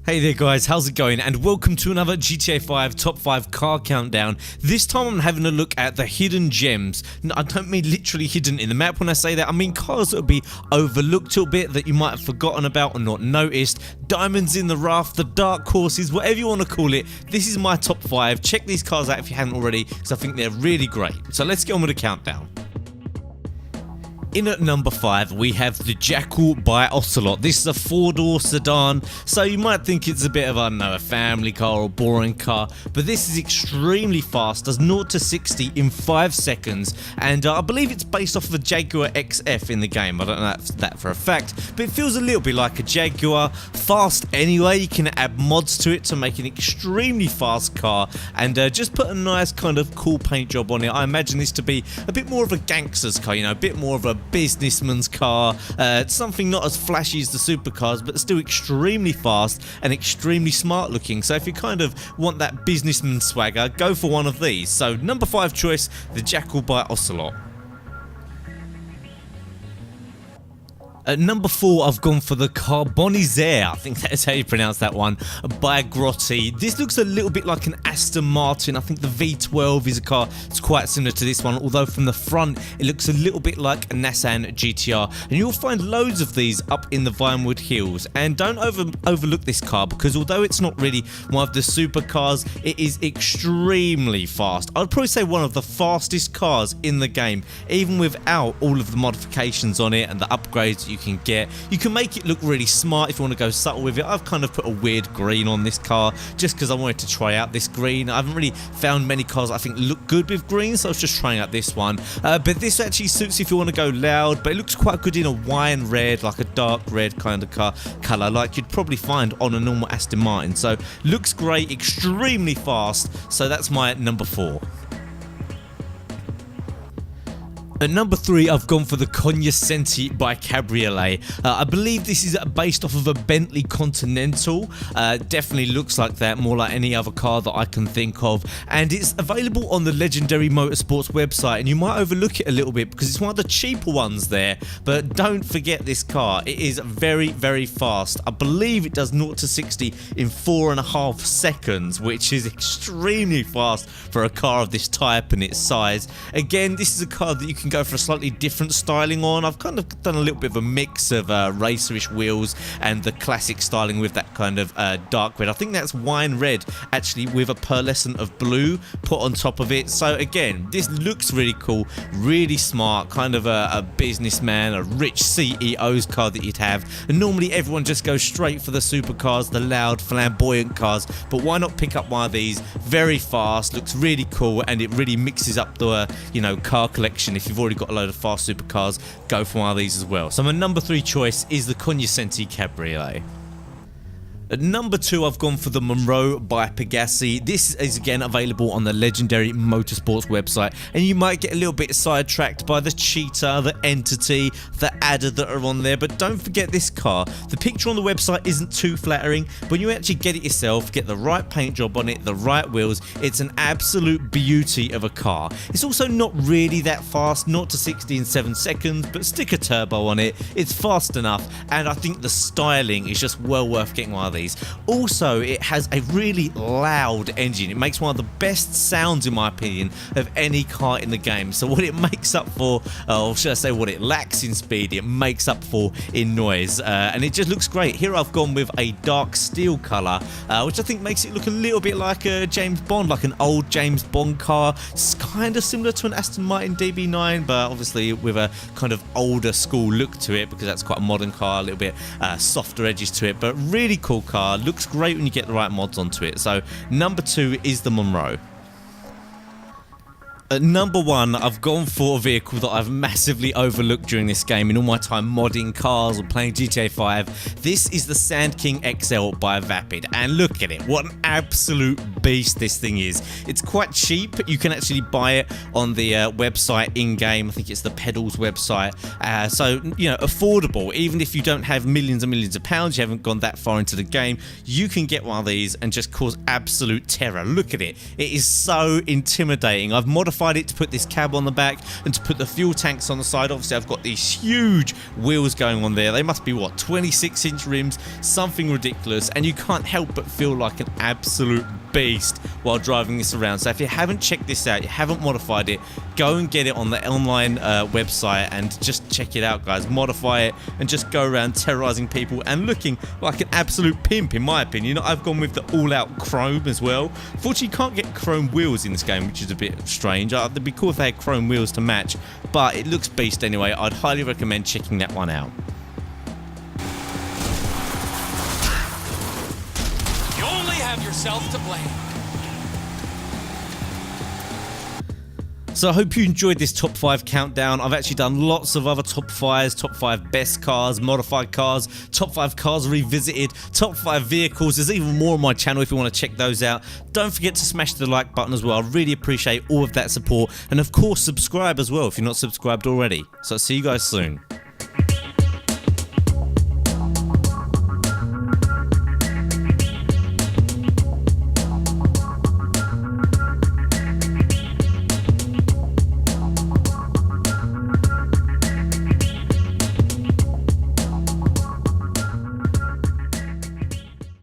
Hey there guys, how's it going? And welcome to another GTA 5 Top 5 Car Countdown. This time I'm having a look at the hidden gems. No, I don't mean literally hidden in the map when I say that. I mean cars that will be overlooked a bit, that you might have forgotten about or not noticed. Diamonds in the rough, the dark horses, whatever you want to call it. This is my top 5. Check these cars out if you haven't already, because I think they're really great. So let's get on with the countdown. In at number 5, we have the Jackal by Ocelot. This is a 4-door sedan, so you might think it's a bit of, I don't know, a family car or boring car, but this is extremely fast, does 0 to 60 in 5 seconds, and I believe it's based off of a Jaguar XF in the game. I don't know that for a fact, but it feels a little bit like a Jaguar. Fast anyway, you can add mods to it to make an extremely fast car, and just put a nice kind of cool paint job on it. I imagine this to be a bit more of a gangster's car, you know, a bit more of a businessman's car, something not as flashy as the supercars, but still extremely fast and extremely smart looking. So if you kind of want that businessman swagger, go for one of these. So number 5 choice, the Jackal by Ocelot. At number 4, I've gone for the Carbonizer, I think that's how you pronounce that one, by Grotti. This looks a little bit like an Aston Martin. I think the V12 is a car that's quite similar to this one, although from the front it looks a little bit like a Nissan GTR. And you'll find loads of these up in the Vinewood Hills. And don't overlook this car, because although it's not really one of the supercars, it is extremely fast. I'd probably say one of the fastest cars in the game, even without all of the modifications on it and the upgrades you can get. You can make it look really smart if you want to go subtle with it. I've kind of put a weird green on this car just because I wanted to try out this green. I haven't really found many cars I think look good with green, so I was just trying out this one. But this actually suits if you want to go loud, but it looks quite good in a wine red, like a dark red kind of colour, like you'd probably find on a normal Aston Martin. So looks great, extremely fast, so that's my number 4. At number 3, I've gone for the Cognoscenti by Cabriolet. I believe this is based off of a Bentley Continental. Definitely looks like that, more like any other car that I can think of. And it's available on the Legendary Motorsports website, and you might overlook it a little bit because it's one of the cheaper ones there. But don't forget this car. It is very, very fast. I believe it does 0 to 60 in 4.5 seconds, which is extremely fast for a car of this type and its size. Again, this is a car that you can go for a slightly different styling on. I've kind of done a little bit of a mix of racerish wheels and the classic styling with that kind of dark red. I think that's wine red actually, with a pearlescent of blue put on top of it. So again, this looks really cool, really smart, kind of a businessman, a rich CEO's car that you'd have. And normally everyone just goes straight for the supercars, the loud flamboyant cars, but why not pick up one of these? Very fast, looks really cool, and it really mixes up the car collection. If you've already got a load of fast supercars, go for one of these as well. So my number 3 choice is the Cognoscenti Cabriolet. At number 2, I've gone for the Monroe by Pegassi. This is again available on the Legendary Motorsports website, and you might get a little bit sidetracked by the cheetah, the entity, the adder that are on there, but don't forget this car. The picture on the website isn't too flattering, but when you actually get it yourself, get the right paint job on it, the right wheels, it's an absolute beauty of a car. It's also not really that fast, 0 to 60 in 7 seconds, but stick a turbo on it, it's fast enough, and I think the styling is just well worth getting one of these. Also, it has a really loud engine. It makes one of the best sounds, in my opinion, of any car in the game. So what it makes up for, or should I say what it lacks in speed, it makes up for in noise. And it just looks great. Here I've gone with a dark steel colour, which I think makes it look a little bit like a James Bond, like an old James Bond car. It's kind of similar to an Aston Martin DB9, but obviously with a kind of older school look to it, because that's quite a modern car, a little bit softer edges to it, but really cool car. Looks great when you get the right mods onto it. So number 2 is the Monroe. At number 1, I've gone for a vehicle that I've massively overlooked during this game in all my time modding cars or playing GTA 5. This is the Sand King XL by Vapid, and look at it, what an absolute beast this thing is. It's quite cheap. You can actually buy it on the website in-game. I think it's the Pedals website. So, affordable. Even if you don't have millions and millions of pounds, you haven't gone that far into the game, you can get one of these and just cause absolute terror. Look at it. It is so intimidating. I've modified modified it to put this cab on the back and to put the fuel tanks on the side. Obviously I've got these huge wheels going on there. They must be what, 26-inch rims, something ridiculous, and you can't help but feel like an absolute beast while driving this around. So if you haven't checked this out, you haven't modified it, go and get it on the online website and just check it out, guys. Modify it and just go around terrorizing people and looking like an absolute pimp, in my opinion. I've gone with the all-out chrome as well. Fortunately, you can't get chrome wheels in this game, which is a bit strange. It'd be cool if they had chrome wheels to match, but it looks beast anyway. I'd highly recommend checking that one out. You only have yourself to blame. So I hope you enjoyed this top 5 countdown. I've actually done lots of other top 5s, top 5 best cars, modified cars, top 5 cars revisited, top 5 vehicles. There's even more on my channel if you want to check those out. Don't forget to smash the like button as well. I really appreciate all of that support. And of course, subscribe as well if you're not subscribed already. So I'll see you guys soon.